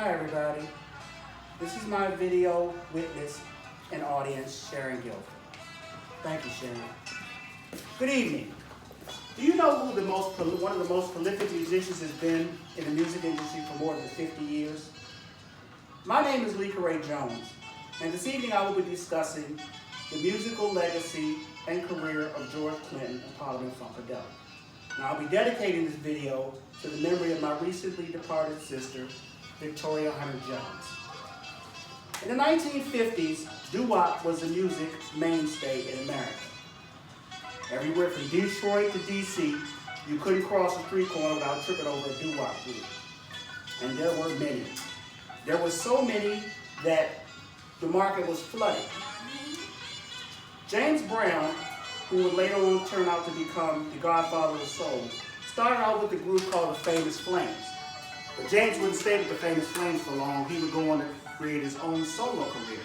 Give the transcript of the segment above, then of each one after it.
Hi everybody. This is my video witness and audience, Sharon Guilford. Thank you, Sharon. Good evening. Do you know who one of the most prolific musicians has been in the music industry for more than 50 years? My name is Lee Ray Jones, and this evening I will be discussing the musical legacy and career of George Clinton and Parliament Funkadelic. Now I'll be dedicating this video to the memory of my recently departed sister, Victoria Hunter-Jones. In the 1950s, doo-wop was the music mainstay in America. Everywhere from Detroit to DC, you couldn't cross a street corner without tripping over a doo-wop group. And there were many. There were so many that the market was flooded. James Brown, who would later on turn out to become the godfather of soul, started out with a group called the Famous Flames. But James wouldn't stay with the Famous Flames for long. He would go on to create his own solo career.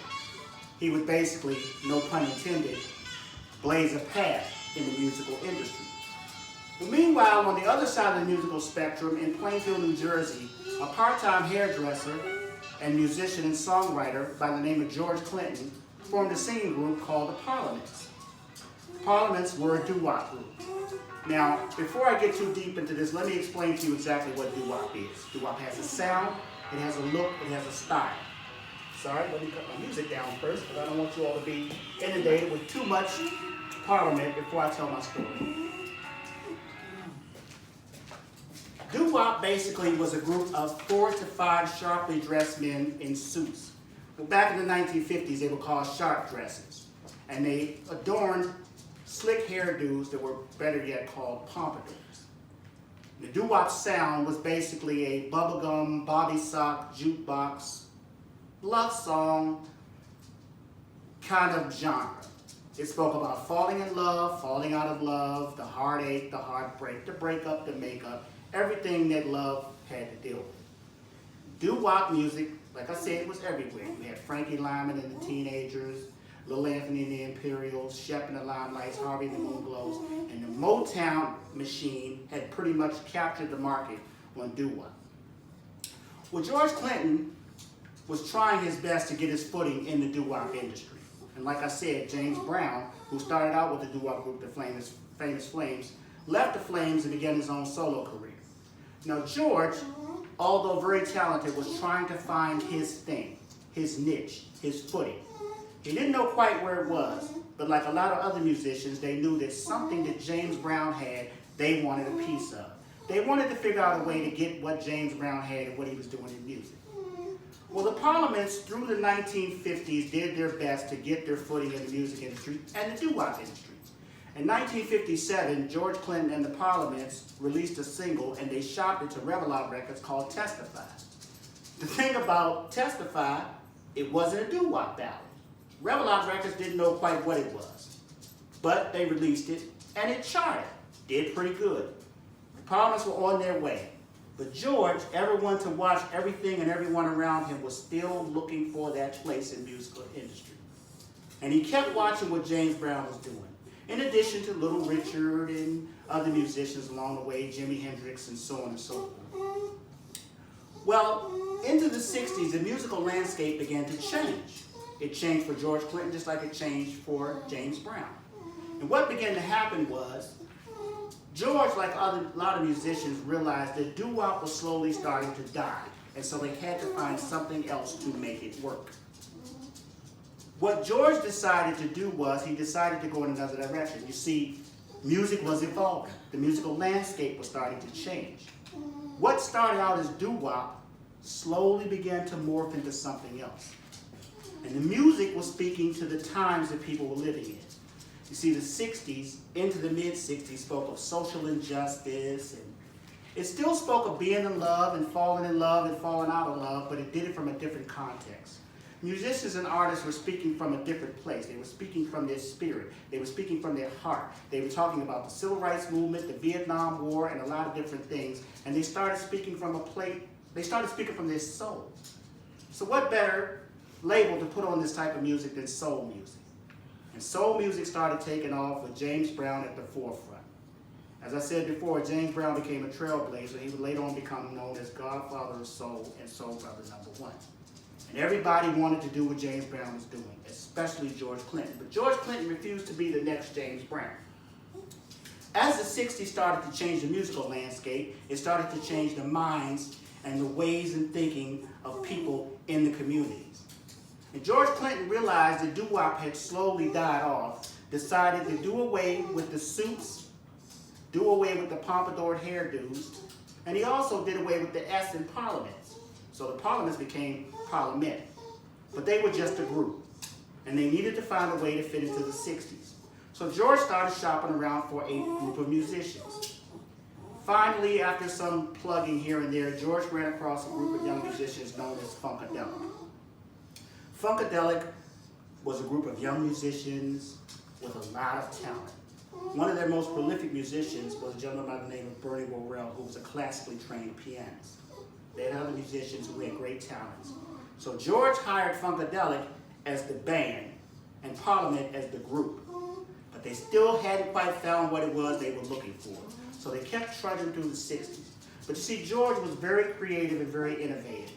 He would basically, no pun intended, blaze a path in the musical industry. But meanwhile, on the other side of the musical spectrum, in Plainfield, New Jersey, a part-time hairdresser and musician and songwriter by the name of George Clinton formed a singing group called the Parliaments. Parliaments were a doo-wop group. Now, before I get too deep into this, let me explain to you exactly what doo-wop is. Doo-wop has a sound, it has a look, it has a style. Sorry, let me cut my music down first, because I don't want you all to be inundated with too much Parliament before I tell my story. Doo-wop basically was a group of 4 to 5 sharply dressed men in suits. Well, back in the 1950s, they were called sharp dressers. And they adorned slick hairdos that were better yet called pompadours. The doo-wop sound was basically a bubblegum, bobby sock, jukebox, love song kind of genre. It spoke about falling in love, falling out of love, the heartache, the heartbreak, the breakup, the makeup, everything that love had to deal with. Doo-wop music, like I said, was everywhere. We had Frankie Lyman and the Teenagers, Little Anthony and the Imperials, Shep and the Limelights, Harvey and the Moonglows, and the Motown machine had pretty much captured the market on doo-wop. Well, George Clinton was trying his best to get his footing in the doo-wop industry. And like I said, James Brown, who started out with the doo-wop group, the Famous Flames, left the Flames and began his own solo career. Now George, although very talented, was trying to find his thing, his niche, his footing. He didn't know quite where it was, but like a lot of other musicians, they knew that something that James Brown had, they wanted a piece of. They wanted to figure out a way to get what James Brown had and what he was doing in music. Well, the Parliaments, through the 1950s, did their best to get their footing in the music industry and the doo-wop industry. In 1957, George Clinton and the Parliaments released a single, and they shopped it to Revelot Records called Testify. The thing about Testify, it wasn't a doo-wop ballad. Revelot Records didn't know quite what it was, but they released it, and it charted. Did pretty good. The Parliaments were on their way. But George, everyone to watch everything and everyone around him, was still looking for that place in the musical industry. And he kept watching what James Brown was doing, in addition to Little Richard and other musicians along the way, Jimi Hendrix and so on and so forth. Well, into the 60s, the musical landscape began to change. It changed for George Clinton just like it changed for James Brown. And what began to happen was, George, like a lot of musicians, realized that doo-wop was slowly starting to die, and so they had to find something else to make it work. What George decided to do was, he decided to go in another direction. You see, music was evolving. The musical landscape was starting to change. What started out as doo-wop slowly began to morph into something else. And the music was speaking to the times that people were living in. You see, the 60s into the mid-60s spoke of social injustice, and it still spoke of being in love and falling out of love, but it did it from a different context. Musicians and artists were speaking from a different place. They were speaking from their spirit. They were speaking from their heart. They were talking about the Civil Rights Movement, the Vietnam War, and a lot of different things. And they started speaking from their soul. So what better label to put on this type of music than soul music? And soul music started taking off with James Brown at the forefront. As I said before, James Brown became a trailblazer. He would later on become known as Godfather of Soul and Soul Brother #1. And everybody wanted to do what James Brown was doing, especially George Clinton. But George Clinton refused to be the next James Brown. As the 60s started to change the musical landscape, it started to change the minds and the ways and thinking of people in the communities. And George Clinton realized that doo-wop had slowly died off, decided to do away with the suits, do away with the pompadour hairdos, and he also did away with the S in parliaments. So the parliaments became parliament. But they were just a group, and they needed to find a way to fit into the 60s. So George started shopping around for a group of musicians. Finally, after some plugging here and there, George ran across a group of young musicians known as Funkadelic. Funkadelic was a group of young musicians with a lot of talent. One of their most prolific musicians was a gentleman by the name of Bernie Worrell, who was a classically trained pianist. They had other musicians who had great talents. So George hired Funkadelic as the band and Parliament as the group. But they still hadn't quite found what it was they were looking for. So they kept trudging through the 60s. But you see, George was very creative and very innovative.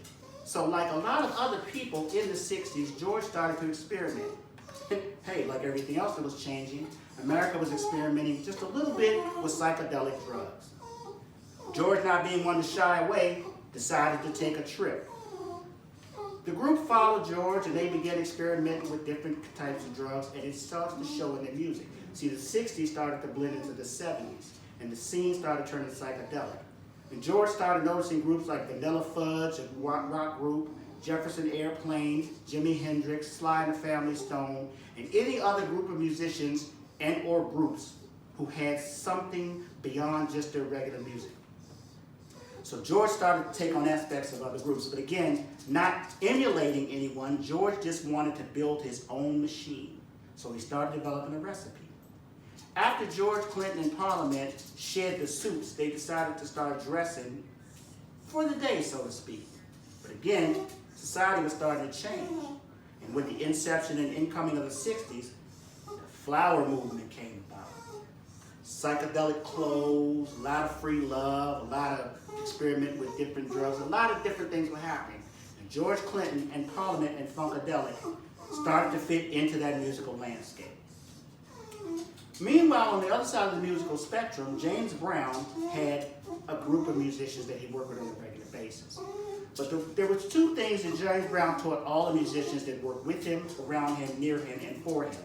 So like a lot of other people in the 60s, George started to experiment. Hey, like everything else that was changing, America was experimenting just a little bit with psychedelic drugs. George, not being one to shy away, decided to take a trip. The group followed George and they began experimenting with different types of drugs, and it started to show in their music. See, the 60s started to blend into the 70s, and the scene started turning psychedelic. And George started noticing groups like Vanilla Fudge, a rock group, Jefferson Airplane, Jimi Hendrix, Sly and the Family Stone, and any other group of musicians and or groups who had something beyond just their regular music. So George started to take on aspects of other groups, but again, not emulating anyone. George just wanted to build his own machine. So he started developing a recipe. After George Clinton and Parliament shed the suits, they decided to start dressing for the day, so to speak. But again, society was starting to change. And with the inception and incoming of the 60s, the flower movement came about. Psychedelic clothes, a lot of free love, a lot of experiment with different drugs, a lot of different things were happening. And George Clinton and Parliament and Funkadelic started to fit into that musical landscape. Meanwhile, on the other side of the musical spectrum, James Brown had a group of musicians that he worked with on a regular basis. But there were two things that James Brown taught all the musicians that worked with him, around him, near him, and for him.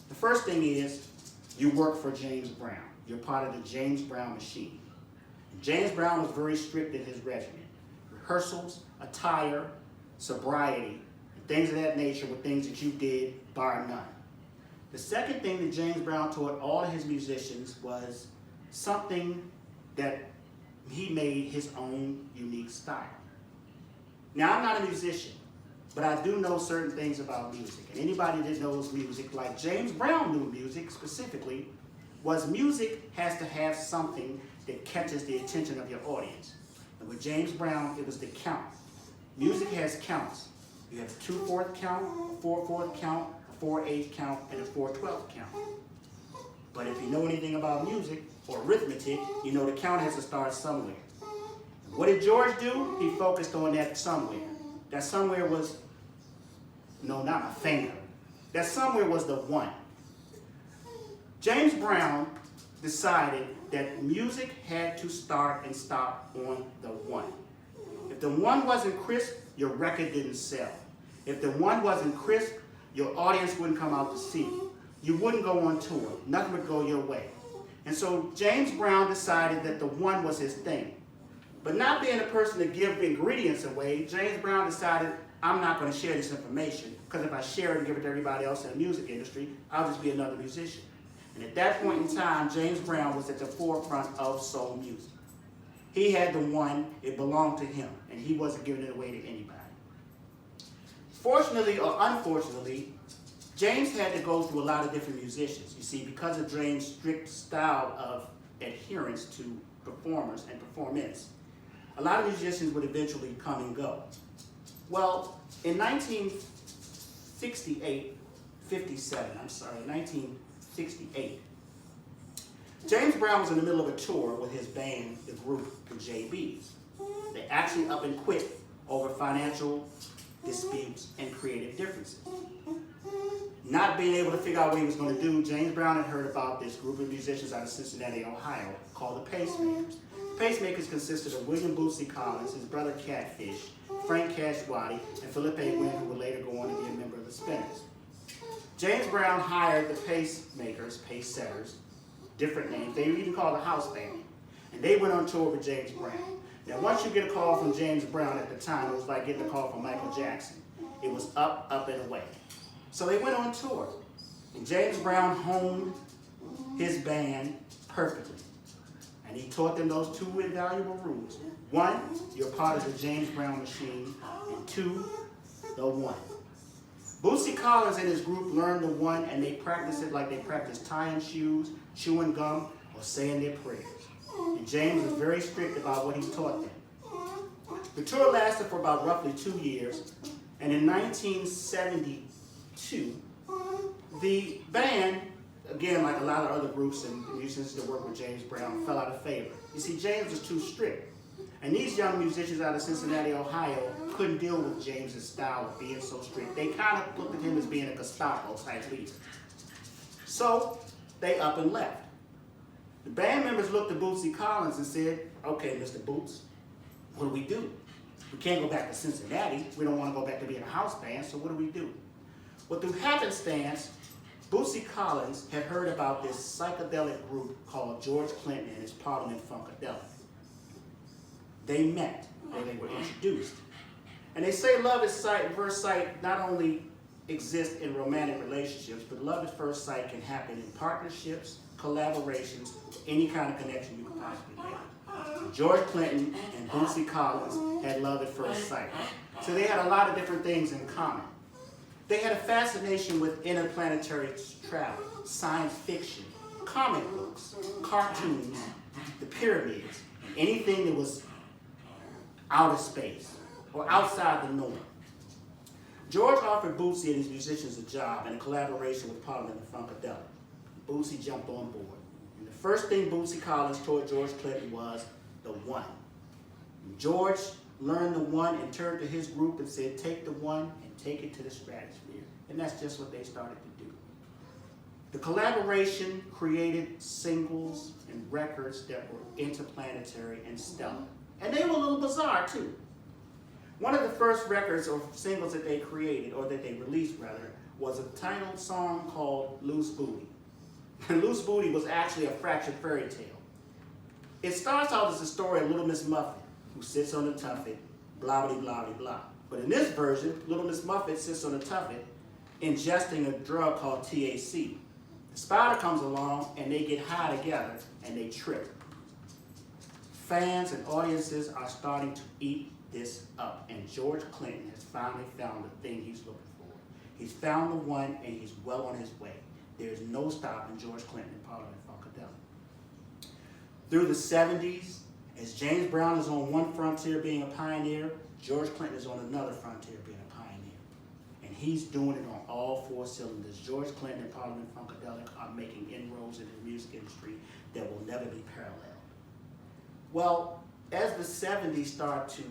The first thing is, you work for James Brown. You're part of the James Brown machine. And James Brown was very strict in his regimen. Rehearsals, attire, sobriety, and things of that nature were things that you did, bar none. The second thing that James Brown taught all of his musicians was something that he made his own unique style. Now, I'm not a musician, but I do know certain things about music. And anybody that knows music, like James Brown knew music specifically, was music has to have something that catches the attention of your audience. And with James Brown, it was the count. Music has counts. You have a 2/4 count, a 4/4 count, 4/8 count, and a 4/12 count. But if you know anything about music or arithmetic, you know the count has to start somewhere. And what did George do? He focused on that somewhere. That somewhere was, no, not my finger. That somewhere was the 1. James Brown decided that music had to start and stop on the 1. If the 1 wasn't crisp, your record didn't sell. If the 1 wasn't crisp, your audience wouldn't come out to see you. You wouldn't go on tour. Nothing would go your way. And so James Brown decided that the 1 was his thing. But not being a person to give ingredients away, James Brown decided, I'm not going to share this information, because if I share it and give it to everybody else in the music industry, I'll just be another musician. And at that point in time, James Brown was at the forefront of soul music. He had the 1, it belonged to him, and he wasn't giving it away to anybody. Fortunately or unfortunately, James had to go through a lot of different musicians. You see, because of James' strict style of adherence to performers and performance, a lot of musicians would eventually come and go. Well, in 1968, James Brown was in the middle of a tour with his band, the group, the JBs. They actually up and quit over financial disputes and creative differences. Not being able to figure out what he was going to do, James Brown had heard about this group of musicians out of Cincinnati, Ohio, called the Pacemakers. The Pacemakers consisted of William Bootsy Collins, his brother Catfish, Frank Cash Waddy, and Philip A. Wynne, who would later go on to be a member of the Spinners. James Brown hired the Pacemakers, Pace Setters, different names. They were even called the House Band. And they went on tour with James Brown. Now, once you get a call from James Brown at the time, it was like getting a call from Michael Jackson. It was up, up, and away. So they went on tour. And James Brown honed his band perfectly. And he taught them those two invaluable rules. One, you're part of the James Brown machine. And two, the one. Bootsy Collins and his group learned the one, and they practiced it like they practiced tying shoes, chewing gum, or saying their prayers. And James was very strict about what he taught them. The tour lasted for about roughly 2 years, and in 1972, the band, again like a lot of other groups and musicians that work with James Brown, fell out of favor. You see, James was too strict. And these young musicians out of Cincinnati, Ohio, couldn't deal with James's style of being so strict. They kind of looked at him as being a Gestapo type leader. So they up and left. The band members looked at Bootsy Collins and said, okay, Mr. Boots, what do we do? We can't go back to Cincinnati. We don't want to go back to being a house band, so what do we do? Well, through happenstance, Bootsy Collins had heard about this psychedelic group called George Clinton and his Parliament Funkadelic. They met, or they were introduced. And they say love at first sight not only exists in romantic relationships, but love at first sight can happen in partnerships, collaborations, any kind of connection you could possibly make. George Clinton and Bootsy Collins had love at first sight. So they had a lot of different things in common. They had a fascination with interplanetary travel, science fiction, comic books, cartoons, the pyramids, anything that was outer space or outside the norm. George offered Bootsy and his musicians a job and a collaboration with Parliament and Funkadelic. Bootsy jumped on board. And the first thing Bootsy Collins told George Clinton was the one. And George learned the one and turned to his group and said, take the one and take it to the stratosphere. And that's just what they started to do. The collaboration created singles and records that were interplanetary and stellar. And they were a little bizarre too. One of the first records or singles that they created, or that they released rather, was a titled song called Loose Booty. And Loose Booty was actually a fractured fairy tale. It starts out as a story of Little Miss Muffet, who sits on the tuffet, blah, blah, blah, blah. But in this version, Little Miss Muffet sits on the tuffet, ingesting a drug called THC. The spider comes along, and they get high together, and they trip. Fans and audiences are starting to eat this up, and George Clinton has finally found the thing he's looking for. He's found the one, and he's well on his way. There's no stopping George Clinton and Parliament Funkadelic. Through the 70s, as James Brown is on one frontier being a pioneer, George Clinton is on another frontier being a pioneer. And he's doing it on all four cylinders. George Clinton and Parliament Funkadelic are making inroads in the music industry that will never be paralleled. Well, as the 70s start to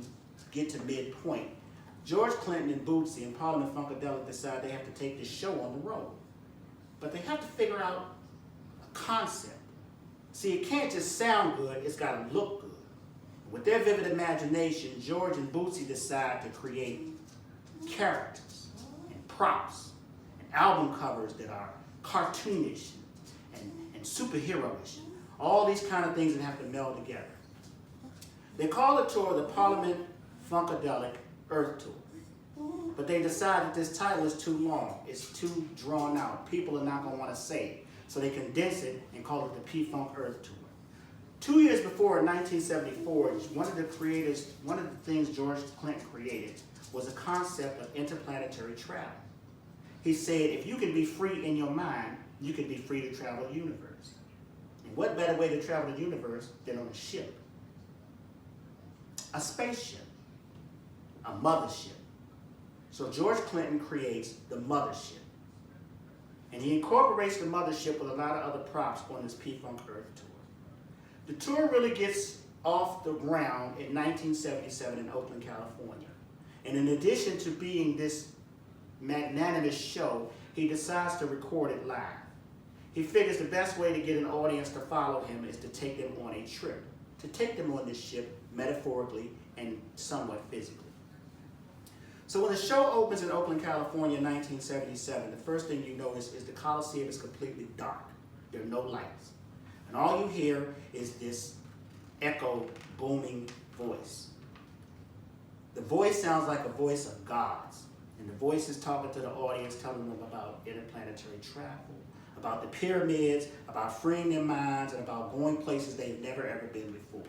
get to midpoint, George Clinton and Bootsy and Parliament Funkadelic decide they have to take this show on the road. But they have to figure out a concept. See, it can't just sound good, it's got to look good. With their vivid imagination, George and Bootsy decide to create characters and props and album covers that are cartoonish and superheroish. All these kind of things that have to meld together. They call the tour the Parliament Funkadelic Earth Tour. But they decide that this title is too long. It's too drawn out. People are not going to want to say it. So they condense it and call it the P-Funk Earth Tour. 2 years before, in 1974, one of the things George Clinton created was a concept of interplanetary travel. He said, if you can be free in your mind, you can be free to travel the universe. And what better way to travel the universe than on a ship? A spaceship, a mothership. So George Clinton creates the mothership. And he incorporates the mothership with a lot of other props on this P-Funk Earth tour. The tour really gets off the ground in 1977 in Oakland, California. And in addition to being this magnanimous show, he decides to record it live. He figures the best way to get an audience to follow him is to take them on a trip, to take them on this ship metaphorically and somewhat physically. So when the show opens in Oakland, California in 1977, the first thing you notice is the Coliseum is completely dark. There are no lights. And all you hear is this echo booming voice. The voice sounds like a voice of God's. And the voice is talking to the audience, telling them about interplanetary travel, about the pyramids, about freeing their minds, and about going places they've never ever been before.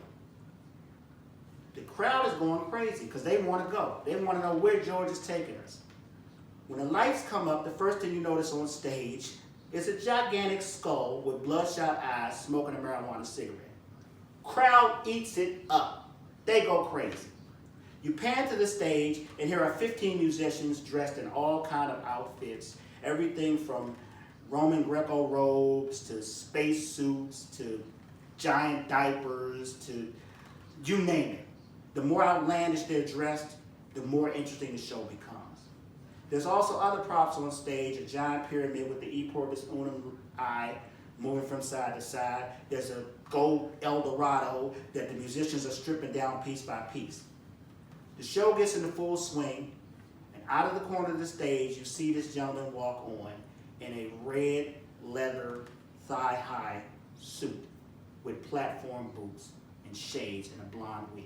The crowd is going crazy because they want to go. They want to know where George is taking us. When the lights come up, the first thing you notice on stage is a gigantic skull with bloodshot eyes smoking a marijuana cigarette. Crowd eats it up. They go crazy. You pan to the stage, and here are 15 musicians dressed in all kind of outfits, everything from Roman Greco robes to space suits to giant diapers to you name it. The more outlandish they're dressed, the more interesting the show becomes. There's also other props on stage, a giant pyramid with the E Pluribus Unum eye moving from side to side. There's a gold El Dorado that the musicians are stripping down piece by piece. The show gets into full swing, and out of the corner of the stage, you see this gentleman walk on in a red leather thigh-high suit with platform boots and shades and a blonde wig.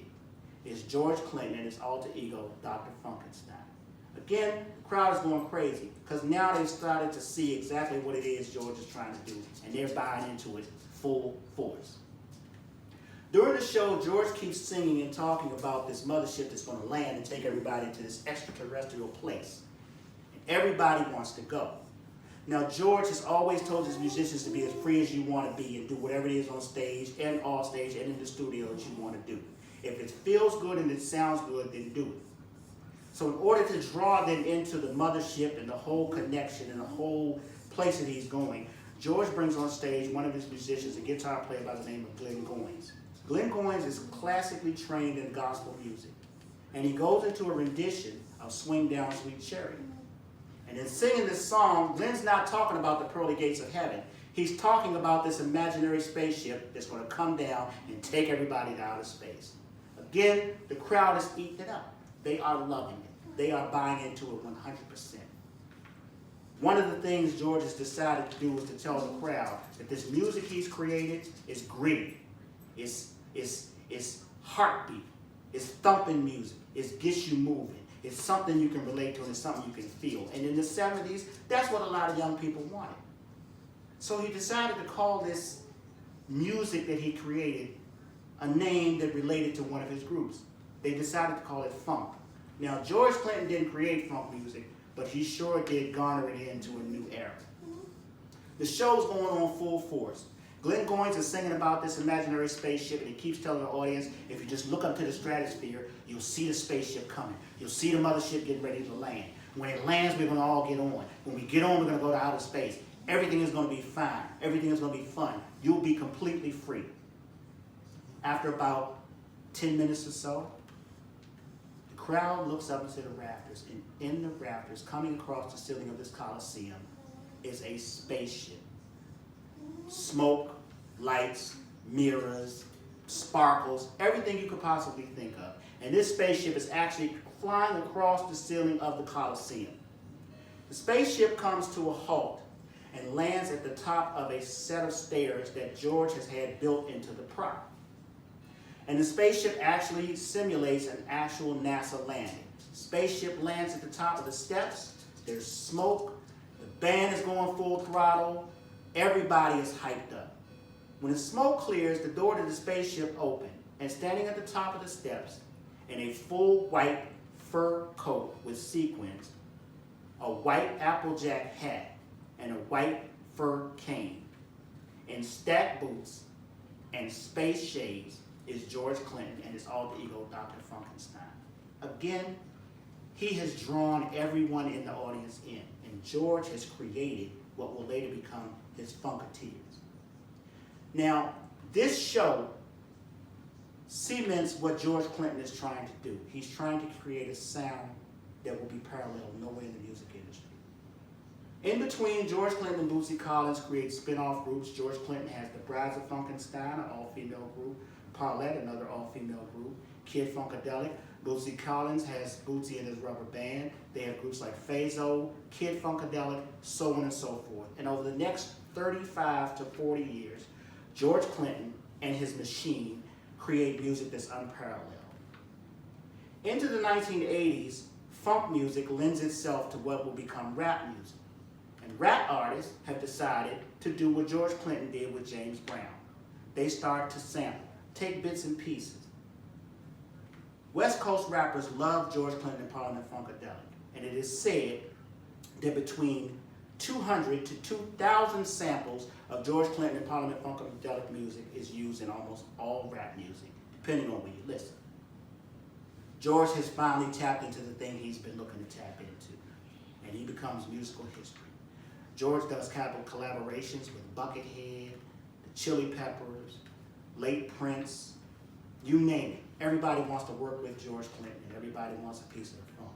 It's George Clinton and his alter ego, Dr. Funkenstein. Again, the crowd is going crazy because now they've started to see exactly what it is George is trying to do, and they're buying into it full force. During the show, George keeps singing and talking about this mothership that's going to land and take everybody to this extraterrestrial place. And everybody wants to go. Now, George has always told his musicians to be as free as you want to be and do whatever it is on stage and off stage and in the studio that you want to do. If it feels good and it sounds good, then do it. So in order to draw them into the mothership and the whole connection and the whole place that he's going, George brings on stage one of his musicians, a guitar player by the name of Glenn Goins. Glenn Goins is classically trained in gospel music, and he goes into a rendition of Swing Down Sweet Chariot. And in singing this song, Glenn's not talking about the pearly gates of heaven. He's talking about this imaginary spaceship that's going to come down and take everybody to outer space. Again, the crowd is eating it up. They are loving it. They are buying into it 100%. One of the things George has decided to do is to tell the crowd that this music he's created is gritty. It's heartbeat. It's thumping music. It gets you moving. It's something you can relate to and it's something you can feel. And in the 70s, that's what a lot of young people wanted. So he decided to call this music that he created a name that related to one of his groups. They decided to call it funk. Now, George Clinton didn't create funk music, but he sure did garner it into a new era. The show's going on full force. Glenn Goins is singing about this imaginary spaceship, and he keeps telling the audience, if you just look up to the stratosphere, you'll see the spaceship coming. You'll see the mothership getting ready to land. When it lands, we're going to all get on. When we get on, we're going to go to outer space. Everything is going to be fine. Everything is going to be fun. You'll be completely free. After about 10 minutes or so, the crowd looks up into the rafters, and in the rafters, coming across the ceiling of this Coliseum, is a spaceship. Smoke, lights, mirrors, sparkles, everything you could possibly think of. And this spaceship is actually flying across the ceiling of the Coliseum. The spaceship comes to a halt and lands at the top of a set of stairs that George has had built into the prop. And the spaceship actually simulates an actual NASA landing. The spaceship lands at the top of the steps. There's smoke. The band is going full throttle. Everybody is hyped up. When the smoke clears, the door to the spaceship opens, and standing at the top of the steps, in a full white fur coat with sequins, a white Applejack hat, and a white fur cane, in stacked boots and space shades, is George Clinton and his alter ego, Dr. Funkenstein. Again, he has drawn everyone in the audience in, and George has created what will later become his Funketeers. Now, this show cements what George Clinton is trying to do. He's trying to create a sound that will be parallel nowhere in the music industry. In between, George Clinton and Bootsy Collins create spin-off groups. George Clinton has the Brides of Funkenstein, an all-female group. Paulette, another all-female group. Kid Funkadelic. Bootsy Collins has Bootsy and his rubber band. They have groups like Phazo, Kid Funkadelic, so on and so forth. And over the next 35 to 40 years, George Clinton and his machine create music that's unparalleled. Into the 1980s, funk music lends itself to what will become rap music. And rap artists have decided to do what George Clinton did with James Brown. They start to sample, take bits and pieces. West Coast rappers love George Clinton and Parliament Funkadelic, and it is said that between 200 to 2,000 samples of George Clinton and Parliament Funkadelic music is used in almost all rap music, depending on where you listen. George has finally tapped into the thing he's been looking to tap into, and he becomes musical history. George does collaborations with Buckethead, the Chili Peppers, late Prince, you name it. Everybody wants to work with George Clinton, and everybody wants a piece of the funk.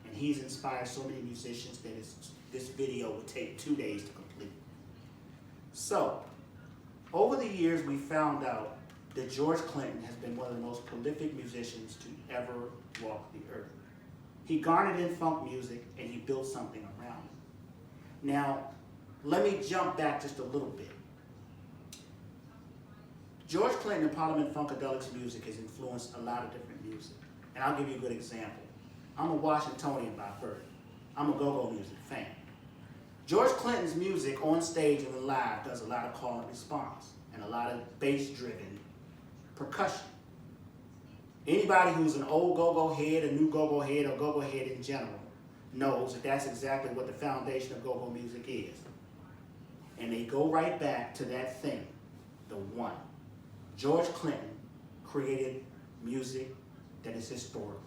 And he's inspired so many musicians that this video would take 2 days to complete. So, over the years, we found out that George Clinton has been one of the most prolific musicians to ever walk the earth. He garnered in funk music, and he built something around it. Now, let me jump back just a little bit. George Clinton and Parliament Funkadelic's music has influenced a lot of different music. And I'll give you a good example. I'm a Washingtonian by birth. I'm a go-go music fan. George Clinton's music on stage and live does a lot of call and response and a lot of bass-driven percussion. Anybody who's an old go-go head, a new go-go head, or go-go head in general knows that that's exactly what the foundation of go-go music is. And they go right back to that thing, the one. George Clinton created music that is historical.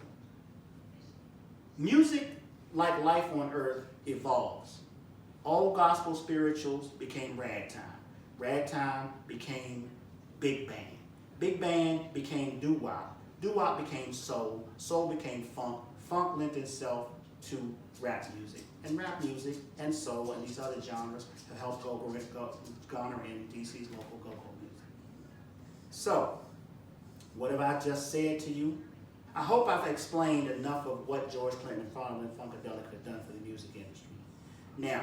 Music, like life on earth, evolves. Old gospel spirituals became ragtime. Ragtime became big band. Big band became doo-wop. Doo-wop became soul. Soul became funk. Funk lent itself to rap music. And rap music and soul and these other genres have helped garner in DC's local go-go music. So, what have I just said to you? I hope I've explained enough of what George Clinton and Parliament Funkadelic have done for the music industry. Now,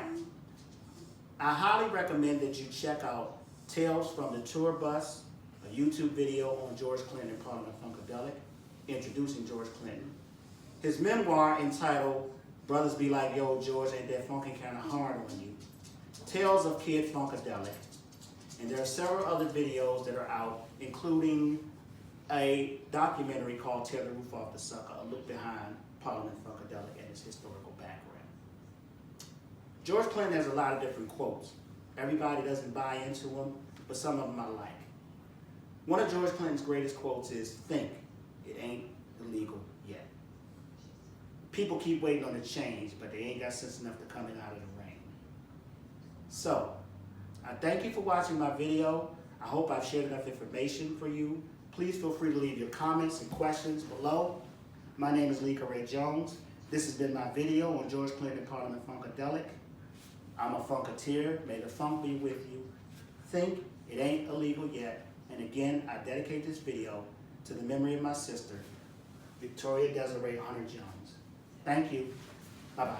I highly recommend that you check out Tales from the Tour Bus, a YouTube video on George Clinton and Parliament Funkadelic, introducing George Clinton. His memoir entitled Brothers Be Like Yo, George Ain't That Funkin' Kinda Hard on You, Tales of Kid Funkadelic. And there are several other videos that are out, including a documentary called Tear the Roof Off the Sucker, a look behind Parliament Funkadelic and his historical background. George Clinton has a lot of different quotes. Everybody doesn't buy into them, but some of them I like. One of George Clinton's greatest quotes is, "Think, it ain't illegal yet." People keep waiting on the change, but they ain't got sense enough to come in out of the rain. So, I thank you for watching my video. I hope I've shared enough information for you. Please feel free to leave your comments and questions below. My name is Lee Correa Jones. This has been my video on George Clinton and Parliament Funkadelic. I'm a Funketeer. May the funk be with you. Think, it ain't illegal yet. And again, I dedicate this video to the memory of my sister, Victoria Desiree Hunter Jones. Thank you. Bye-bye.